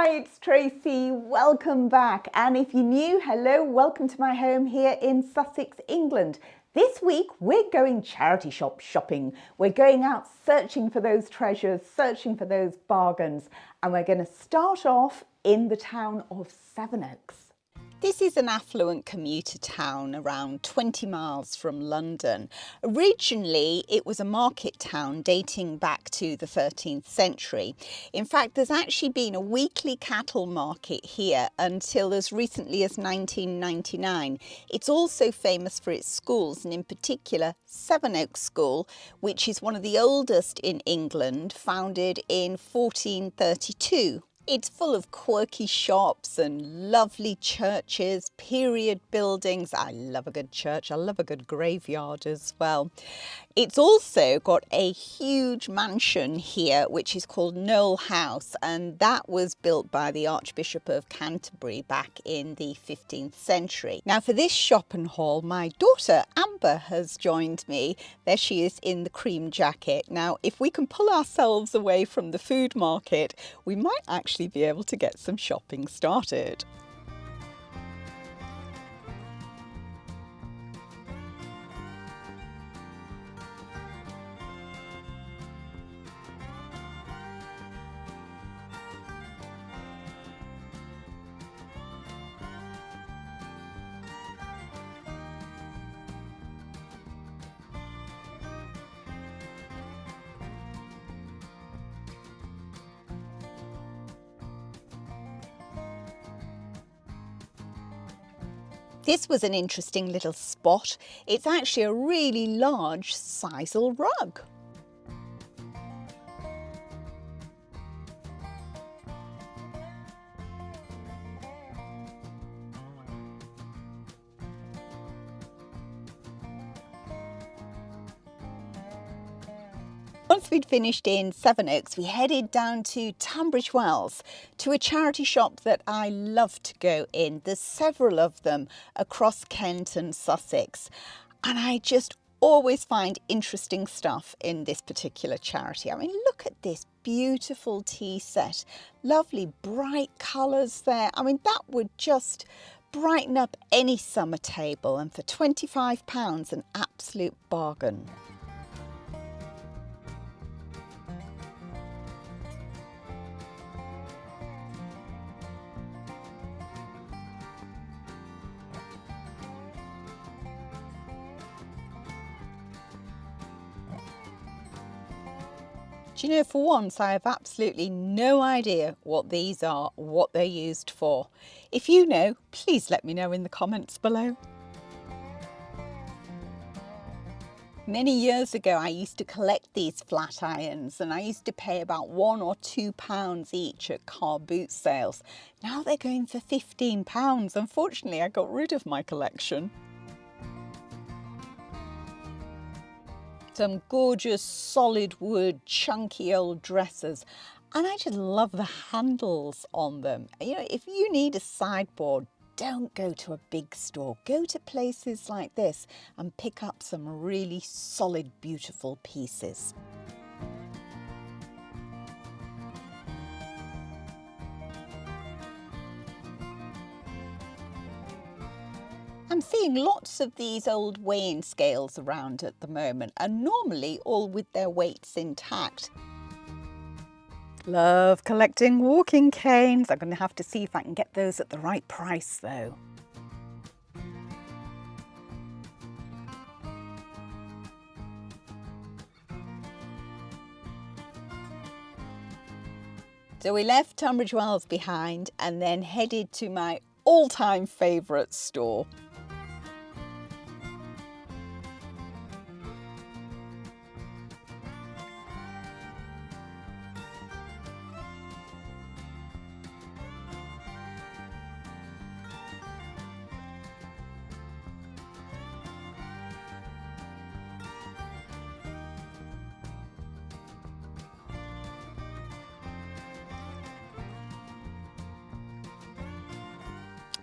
Hi, it's Tracy. Welcome back. And if you're new, hello, welcome to my home here in Sussex, England. This week, we're going charity shop shopping. We're going out searching for those treasures, searching for those bargains. And we're going to start off in the town of Sevenoaks. This is an affluent commuter town around 20 miles from London. Originally, it was a market town dating back to the 13th century. In fact, there's actually been a weekly cattle market here until as recently as 1999. It's also famous for its schools, and in particular, Sevenoaks School, which is one of the oldest in England, founded in 1432. It's full of quirky shops and lovely churches, period buildings. I love a good church. I love a good graveyard as well. It's also got a huge mansion here, which is called Knowle House, and that was built by the Archbishop of Canterbury back in the 15th century. Now, for this shop and haul, my daughter Amber has joined me. There she is in the cream jacket. Now, if we can pull ourselves away from the food market, we might actually be able to get some shopping started. This was an interesting little spot. It's actually a really large sisal rug. Once we'd finished in Sevenoaks, we headed down to Tunbridge Wells to a charity shop that I love to go in. There's several of them across Kent and Sussex, and I just always find interesting stuff in this particular charity. I mean, look at this beautiful tea set, lovely bright colours there. I mean, that would just brighten up any summer table, and for £25, an absolute bargain. Do you know, for once, I have absolutely no idea what these are, what they're used for. If you know, please let me know in the comments below. Many years ago, I used to collect these flat irons, and I used to pay about £1 or £2 each at car boot sales. Now they're going for £15. Unfortunately, I got rid of my collection. Some gorgeous solid wood, chunky old dressers. And I just love the handles on them. You know, if you need a sideboard, don't go to a big store. Go to places like this and pick up some really solid, beautiful pieces. I'm seeing lots of these old weighing scales around at the moment, and normally all with their weights intact. Love collecting walking canes. I'm going to have to see if I can get those at the right price though. So we left Tunbridge Wells behind and then headed to my all-time favourite store.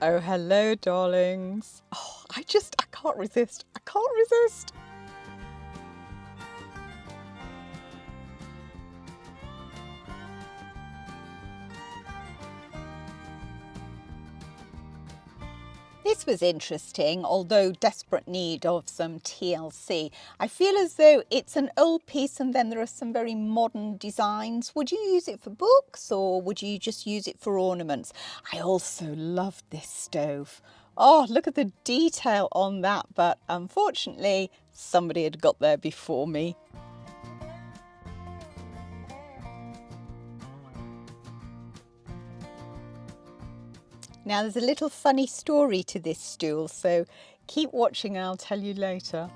Oh, hello, darlings. Oh, I can't resist. I can't resist. This was interesting, although desperate need of some TLC. I feel as though it's an old piece and then there are some very modern designs. Would you use it for books or would you just use it for ornaments? I also loved this stove. Oh, look at the detail on that, but unfortunately somebody had got there before me. Now there's a little funny story to this stool, so keep watching and I'll tell you later.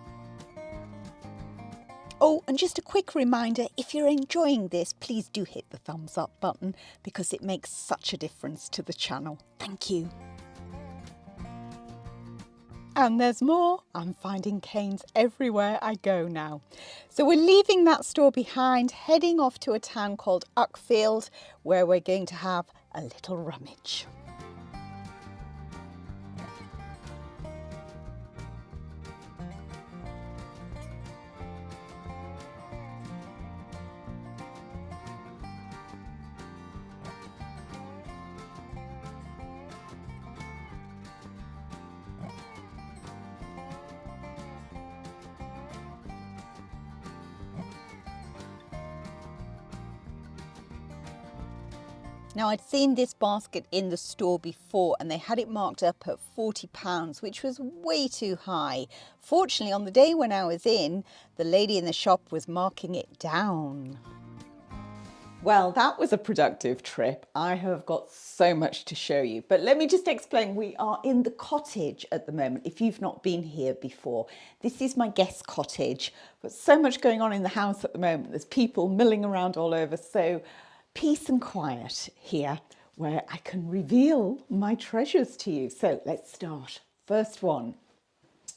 Oh, and just a quick reminder, if you're enjoying this, please do hit the thumbs up button because it makes such a difference to the channel. Thank you. And there's more. I'm finding canes everywhere I go now. So we're leaving that store behind, heading off to a town called Arfield, where we're going to have a little rummage. Now I'd seen this basket in the store before and they had it marked up at £40, which was way too high. Fortunately, on the day when I was in, the lady in the shop was marking it down. Well, that was a productive trip. I have got so much to show you, but let me just explain. We are in the cottage at the moment. If you've not been here before, this is my guest cottage. But so much going on in the house at the moment. There's people milling around all over. So peace and quiet here where I can reveal my treasures to you. So let's start. First one.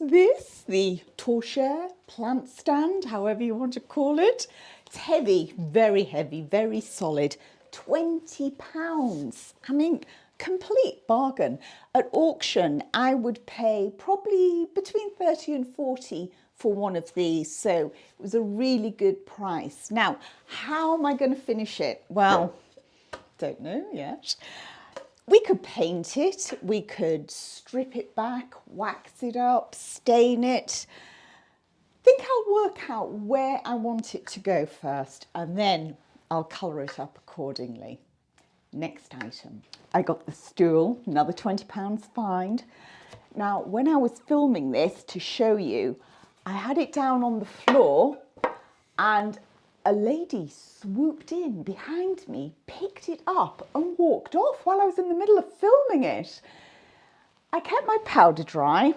This, the torchère, plant stand, however you want to call it. It's heavy, very solid. £20. I mean, complete bargain. At auction, I would pay probably between 30 and 40 for one of these. So it was a really good price. Now, how am I going to finish it? Well, don't know yet. We could paint it, we could strip it back, wax it up, stain it. I think I'll work out where I want it to go first and then I'll colour it up accordingly. Next item. I got the stool, another £20 find. Now, when I was filming this to show you, I had it down on the floor and a lady swooped in behind me, picked it up and walked off while I was in the middle of filming it. I kept my powder dry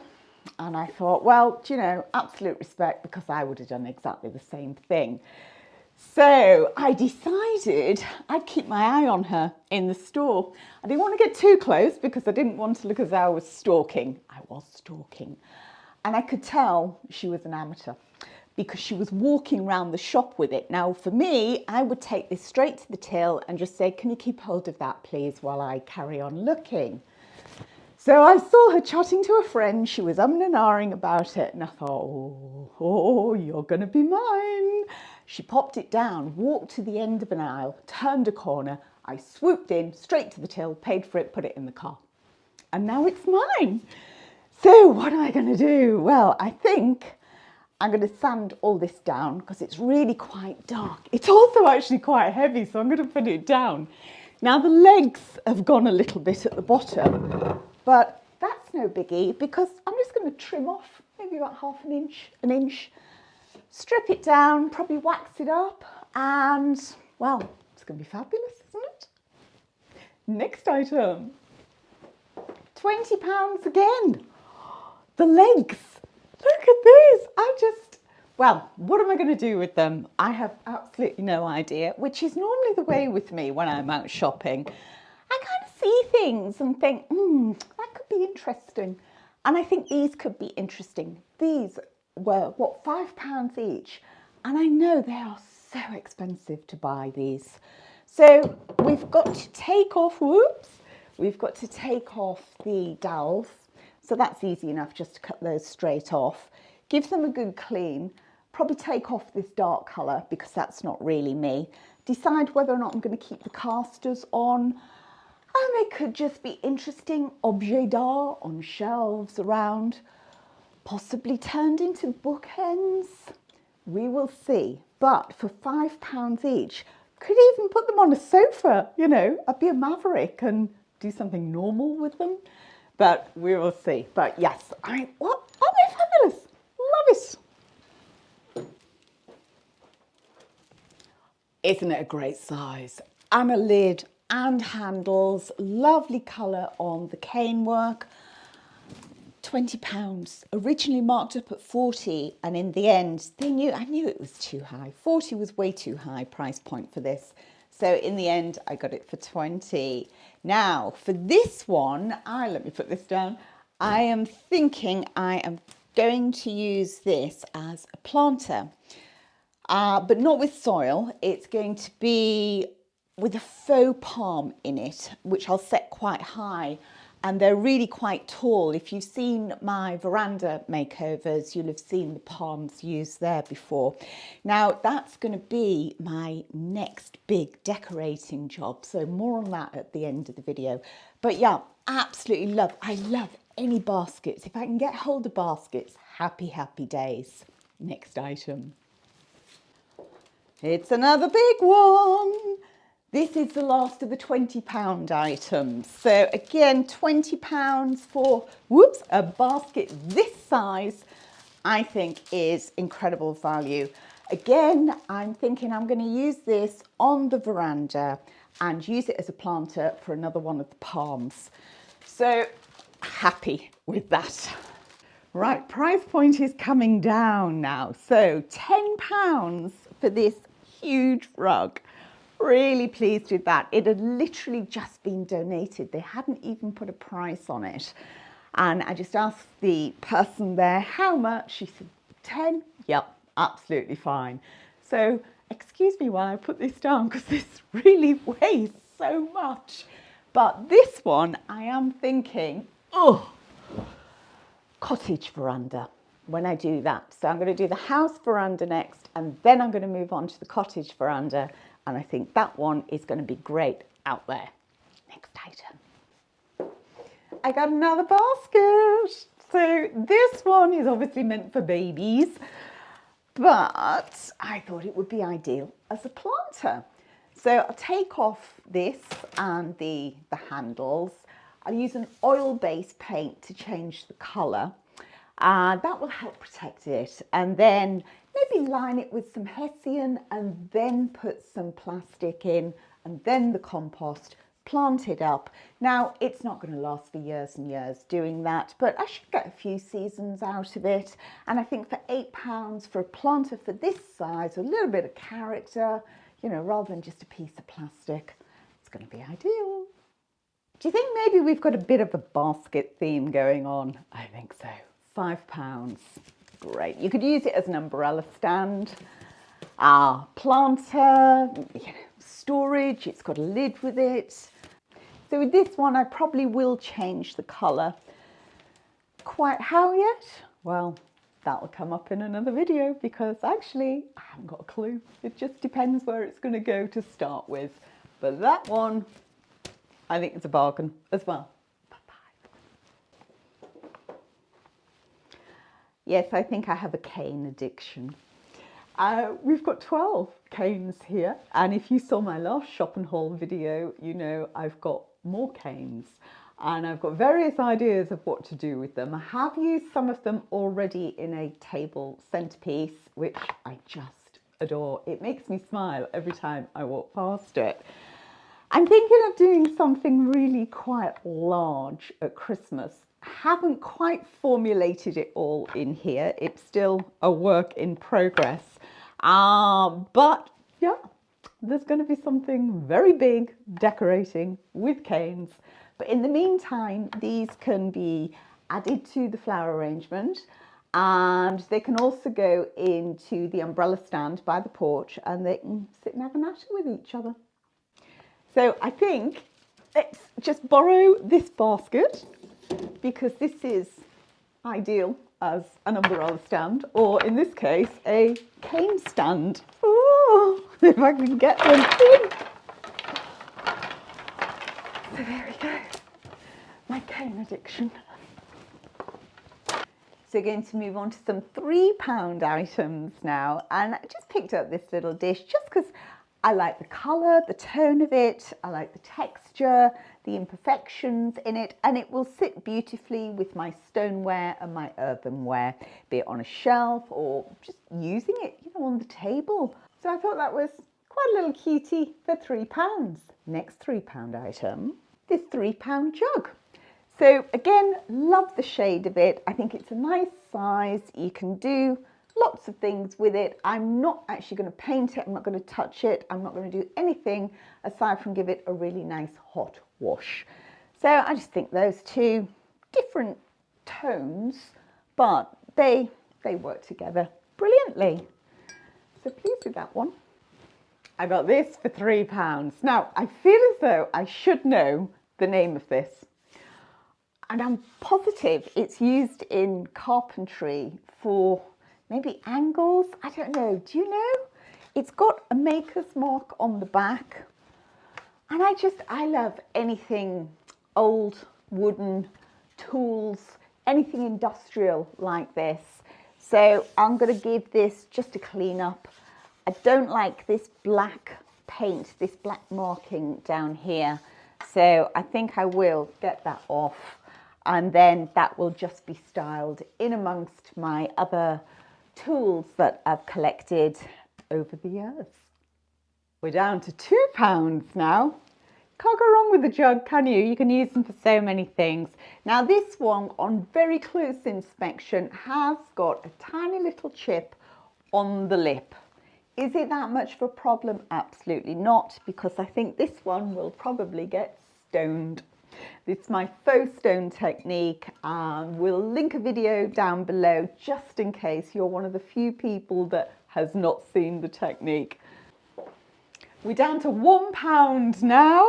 and I thought, well, do you know, absolute respect because I would have done exactly the same thing. So I decided I'd keep my eye on her in the store. I didn't want to get too close because I didn't want to look as though I was stalking. I was stalking. And I could tell she was an amateur, because she was walking around the shop with it. Now for me, I would take this straight to the till and just say, can you keep hold of that please while I carry on looking? So I saw her chatting to a friend, she was umming and ahhing about it and I thought, oh, you're gonna be mine. She popped it down, walked to the end of an aisle, turned a corner, I swooped in, straight to the till, paid for it, put it in the car. And now it's mine. So what am I gonna do? Well, I think I'm going to sand all this down because it's really quite dark. It's also actually quite heavy, so I'm going to put it down. Now the legs have gone a little bit at the bottom, but that's no biggie because I'm just going to trim off maybe about half an inch, strip it down, probably wax it up, and well, it's going to be fabulous, isn't it? Next item, £20 again. The legs. Look at this. Well, what am I going to do with them? I have absolutely no idea, which is normally the way with me when I'm out shopping. I kind of see things and think, that could be interesting. And I think these could be interesting. These were, what, £5 each? And I know they are so expensive to buy these. So we've got to take off, we've got to take off the dowels. So that's easy enough just to cut those straight off. Give them a good clean. Probably take off this dark colour because that's not really me. Decide whether or not I'm going to keep the casters on. I'm they could just be interesting objets d'art on shelves around, possibly turned into bookends. We will see. But for £5 each, could even put them on a sofa, you know, I'd be a maverick and do something normal with them. But we will see. But yes, what? Aren't they fabulous? Love it. Isn't it a great size? And a lid and handles, lovely colour on the cane work. £20, originally marked up at 40, and in the end I knew it was too high. 40 was way too high price point for this, so in the end I got it for 20. Now for this one, let me put this down. I am thinking I am going to use this as a planter, but not with soil. It's going to be with a faux palm in it, which I'll set quite high. And they're really quite tall. If you've seen my veranda makeovers, you'll have seen the palms used there before. Now that's going to be my next big decorating job. So more on that at the end of the video. But yeah, absolutely I love any baskets. If I can get hold of baskets, happy, happy days. Next item. It's another big one. This is the last of the £20 items. So again, £20 for, a basket this size, I think is incredible value. Again, I'm thinking I'm going to use this on the veranda and use it as a planter for another one of the palms. So happy with that. Right, price point is coming down now. So £10 for this huge rug. Really pleased with that. It had literally just been donated. They hadn't even put a price on it. And I just asked the person there how much. She said 10. Yep, absolutely fine. So excuse me while I put this down because this really weighs so much. But this one I am thinking, cottage veranda when I do that. So I'm going to do the house veranda next, and then I'm going to move on to the cottage veranda. And I think that one is going to be great out there. Next item. I got another basket. So this one is obviously meant for babies, but I thought it would be ideal as a planter. So I'll take off this and the handles. I'll use an oil-based paint to change the colour. That will help protect it. And then maybe line it with some hessian and then put some plastic in and then the compost, plant it up. Now, it's not going to last for years and years doing that, but I should get a few seasons out of it. And I think for £8 for a planter for this size, a little bit of character, you know, rather than just a piece of plastic, it's going to be ideal. Do you think maybe we've got a bit of a basket theme going on? I think so. £5. Great. You could use it as an umbrella stand, planter, storage. It's got a lid with it. So with this one, I probably will change the colour. Quite how yet? Well, that will come up in another video because actually I haven't got a clue. It just depends where it's going to go to start with. But that one, I think it's a bargain as well. Yes, I think I have a cane addiction. We've got 12 canes here, and if you saw my last shop and haul video, you know I've got more canes, and I've got various ideas of what to do with them. I have used some of them already in a table centerpiece, which I just adore. It makes me smile every time I walk past it. I'm thinking of doing something really quite large at Christmas. Haven't quite formulated it all in here. It's still a work in progress. But yeah, there's going to be something very big decorating with canes. But in the meantime, these can be added to the flower arrangement, and they can also go into the umbrella stand by the porch, and they can sit and have a natter with each other. So I think let's just borrow this basket, because this is ideal as an umbrella stand, or in this case, a cane stand. Ooh, if I can get them in. So there we go, my cane addiction. So we're going to move on to some £3 items now, and I just picked up this little dish just because I like the colour, the tone of it, I like the texture, the imperfections in it, and it will sit beautifully with my stoneware and my earthenware, be it on a shelf or just using it, you know, on the table. So I thought that was quite a little cutie for £3. Next £3 item, this £3 jug. So again, love the shade of it. I think it's a nice size. You can do lots of things with it. I'm not actually going to paint it. I'm not going to touch it. I'm not going to do anything aside from give it a really nice hot wash. So I just think those two different tones, but they work together brilliantly. So pleased with that one. I got this for £3. Now I feel as though I should know the name of this. And I'm positive it's used in carpentry for maybe angles. I don't know. Do you know? It's got a maker's mark on the back. And I love anything old wooden tools, anything industrial like this. So I'm going to give this just a clean up. I don't like this black paint, this black marking down here. So I think I will get that off. And then that will just be styled in amongst my other tools that I've collected over the years. We're down to £2 now. Can't go wrong with the jug, can you? You can use them for so many things. Now this one, on very close inspection, has got a tiny little chip on the lip. Is it that much of a problem? Absolutely not, because I think this one will probably get stoned. It's my faux stone technique, and we'll link a video down below just in case you're one of the few people that has not seen the technique. We're down to £1 now.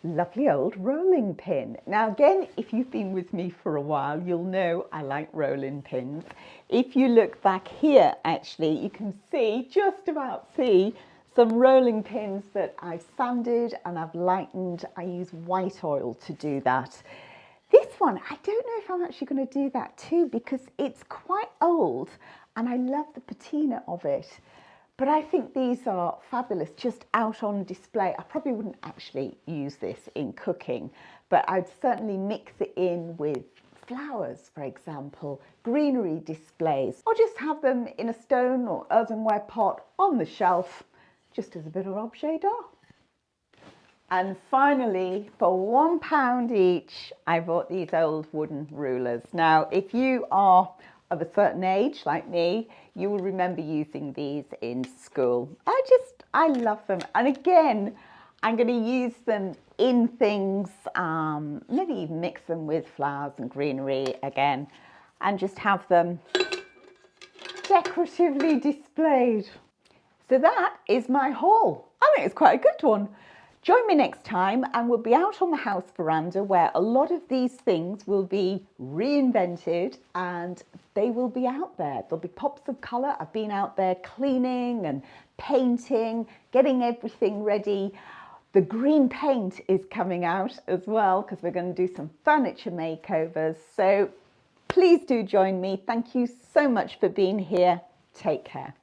Lovely old rolling pin. Now again, if you've been with me for a while, you'll know I like rolling pins. If you look back here, actually, you can see, just about see, some rolling pins that I've sanded and I've lightened. I use white oil to do that. This one, I don't know if I'm actually going to do that too, because it's quite old and I love the patina of it. But I think these are fabulous just out on display. I probably wouldn't actually use this in cooking, but I'd certainly mix it in with flowers, for example, greenery displays, or just have them in a stone or earthenware pot on the shelf, just as a bit of objet d'art. And finally, for £1 each, I bought these old wooden rulers. Now, if you are of a certain age, like me, you will remember using these in school. I love them. And again, I'm going to use them in things, maybe even mix them with flowers and greenery again, and just have them decoratively displayed. So that is my haul. I think it's quite a good one. Join me next time and we'll be out on the house veranda where a lot of these things will be reinvented and they will be out there. There'll be pops of colour. I've been out there cleaning and painting, getting everything ready. The green paint is coming out as well because we're going to do some furniture makeovers. So please do join me. Thank you so much for being here. Take care.